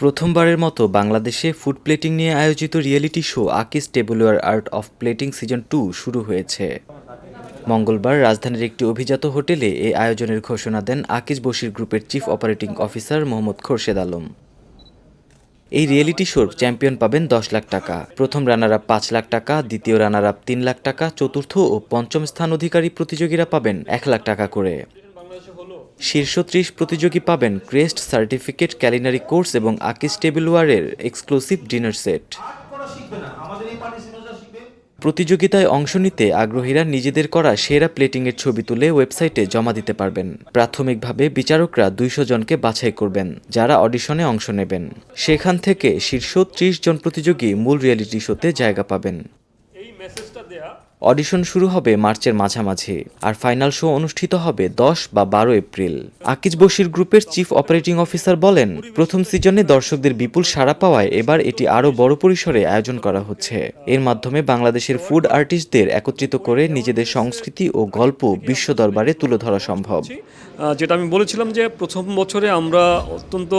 প্রথমবারের মতো বাংলাদেশে ফুড প্লেটিং নিয়ে আয়োজিত reality show Akij tableware art of plating season 2 শুরু হয়েছে। মঙ্গলবার রাজধানীর একটি অভিজাত হোটেলে এই আয়োজনের ঘোষণা দেন আকিজ বশির গ্রুপের chief operating officer Mohammad Khorshed Alam. এই রিয়েলিটি শোর চ্যাম্পিয়ন পাবেন 10 লাখ টাকা, প্রথম রানার আপ 5 লাখ টাকা, দ্বিতীয় রানার আপ 3 লাখ টাকা, চতুর্থ ও পঞ্চম স্থান অধিকারী প্রতিযোগীরা পাবেন 1 লাখ টাকা করে। শীর্ষ 30 প্রতিযোগী পাবেন ক্রেস্ট সার্টিফিকেট, ক্যালিনারি কোর্স এবং আকিজ টেবলওয়্যারের এক্সক্লুসিভ ডিনার সেট। প্রতিযোগিতায় অংশ নিতে আগ্রহীরা নিজেদের করা সেরা প্লেটিংয়ের ছবি তুলে ওয়েবসাইটে জমা দিতে পারবেন। প্রাথমিকভাবে বিচারকরা 200 জনকে বাছাই করবেন, যারা অডিশনে অংশ নেবেন। সেখান থেকে শীর্ষ 30 জন প্রতিযোগী মূল রিয়েলিটি শোতে জায়গা পাবেন। অডিশন শুরু হবে মার্চের মাঝামাঝি, আর ফাইনাল শো অনুষ্ঠিত হবে 10 বা 12 এপ্রিল। আকিজ বশির গ্রুপের চিফ অপারেটিং অফিসার বলেন, প্রথম সিজনে দর্শকদের বিপুল সাড়া পাওয়ায় এবার এটি আরও বড় পরিসরে আয়োজন করা হচ্ছে। এর মাধ্যমে বাংলাদেশের ফুড আর্টিস্টদের একত্রিত করে নিজেদের সংস্কৃতি ও গল্প বিশ্ব দরবারে তুলে ধরা সম্ভব। যেটা আমি বলেছিলাম যে প্রথম বছরে আমরা অত্যন্ত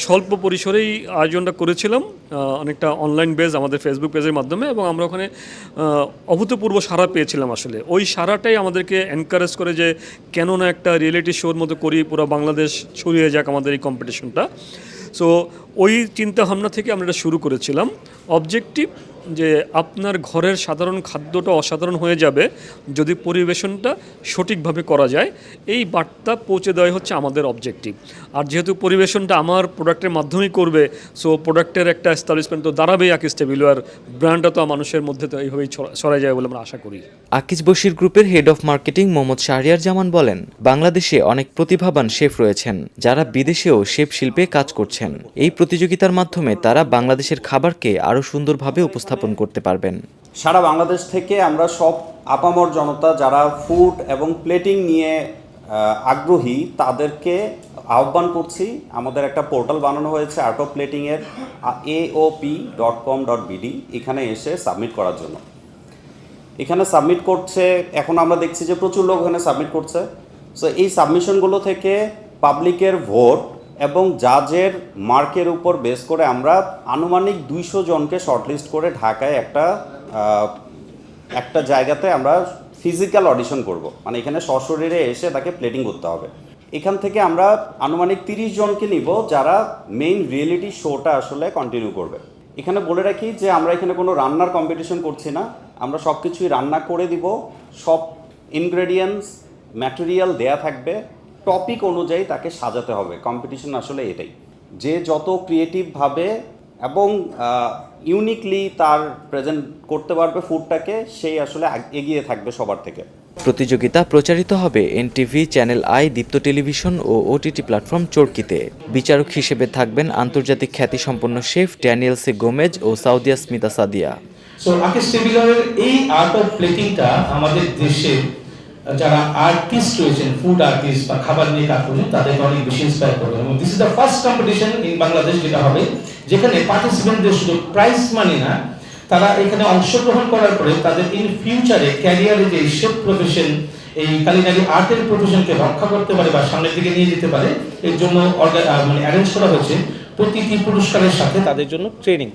স্বল্প পরিসরেই আয়োজনটা করেছিলাম, অনেকটা অনলাইন বেজ আমাদের ফেসবুক পেজের মাধ্যমে, এবং আমরা ওখানে অভূতপূর্ব সাড়া পেয়েছিলাম। আসলে ওই সাড়াটাই আমাদেরকে এনকারেজ করে যে কেন না একটা রিয়েলিটি শোর মতো করি, পুরো বাংলাদেশ ছড়িয়ে যাক আমাদের এই কম্পিটিশনটা। সো ওই চিন্তা ভাবনা থেকে আমরা এটা শুরু করেছিলাম। অবজেক্টিভ যে আপনার ঘরের সাধারণ খাদ্যটা অসাধারণ হয়ে যাবে যদি পরিবেশনটা সঠিকভাবে করা যায়, এই বার্তা পৌঁছে দেওয়াই হচ্ছে আমাদের অবজেক্টিভ। আর যেহেতু পরিবেশনটা আমার প্রোডাক্টের মাধ্যমেই করবে, সো প্রোডাক্টের একটা এস্টাবলিশমেন্ট তো দাঁড়াবেই আকিজ টেবলওয়্যার ব্র্যান্ডটা তো মানুষের মধ্যে তো এইভাবেই ছড়ায় যায় বলে আমরা আশা করি। আকিজ বশির গ্রুপের head of marketing Mohammad Shahriar Zaman বলেন, বাংলাদেশে অনেক প্রতিভাবান শেফ রয়েছেন, যারা বিদেশেও শেফ শিল্পে কাজ করছেন। এই প্রতিযোগিতার মাধ্যমে তারা বাংলাদেশের খাবারকে আরও সুন্দরভাবে উপস্থাপন করতে পারবেন। সারা বাংলাদেশ থেকে আমরা সব আপামর জনতা যারা ফুড এবং প্লেটিং নিয়ে আগ্রহী তাদেরকে আহ্বান করছি। আমাদের একটা পোর্টাল বানানো হয়েছে আর্ট অফ প্লেটিংয়ের, aop.com.bd, এখানে এসে সাবমিট করার জন্য। এখানে সাবমিট করছে, এখন আমরা দেখছি যে প্রচুর লোক এখানে সাবমিট করছে। সো এই সাবমিশনগুলো থেকে পাবলিকের ভোট এবং জাজের মার্কের উপর বেস করে আমরা আনুমানিক 200 জনকে শর্টলিস্ট করে ঢাকায় একটা জায়গাতে আমরা ফিজিক্যাল অডিশন করব, মানে এখানে সশরীরে এসে তাকে প্লেটিং করতে হবে। এখান থেকে আমরা আনুমানিক 30 জনকে নিব যারা মেইন রিয়েলিটি শোটা আসলে কন্টিনিউ করবে। এখানে বলে রাখি যে আমরা এখানে কোনো রান্নার কম্পিটিশন করছি না, আমরা সব কিছুই রান্না করে দিব। সব ইনগ্রেডিয়েন্টস ম্যাটেরিয়াল দেয়া থাকবে, টপিক অনুযায়ী তাকে সাজাতে হবে। কম্পিটিশন আসলে এটাই, যে যত ক্রিয়েটিভভাবে এবং ইউনিকলি তার প্রেজেন্ট করতে পারবে ফুডটাকে, সেই আসলে এগিয়ে থাকবে সবার থেকে। প্রতিযোগিতা প্রচারিত হবে NTV, channel I, Deepto television ও ওটিটি প্ল্যাটফর্ম চরকিতে। বিচারক হিসেবে থাকবেন আন্তর্জাতিক খ্যাতিসম্পন্ন শেফ ড্যানিয়েল সি গোমেজ ও সাউদিয়া স্মিতা সাদিয়া। সো আকিজ টেবলওয়্যারের এই আর্ট অফ প্লেটিংটা আমাদের দেশের যারা আর্টিস্ট রয়েছেন, ফুড আর্টিস্ট বা খাবার নিয়ে কাজ করেন, তাদেরকে অনেক বেশি ইন্সপায়ার করবে। এবং this is the first competition in Bangladesh যেটা হবে, যেখানে পার্টিসিপেন্টদের শুধু প্রাইজ মানি না, তারা এখানে অংশগ্রহণ করার পরে তাদের ইন ফিউচারে ক্যারিয়ারে যে শেফ প্রফেশন, এই কালিনারি আর্টের প্রফেশনকে রক্ষা করতে পারে বা সামনের দিকে নিয়ে যেতে পারে, এর জন্য মানে অ্যারেঞ্জ করা হয়েছে প্রতিটি পুরস্কারের সাথে তাদের জন্য ট্রেনিং।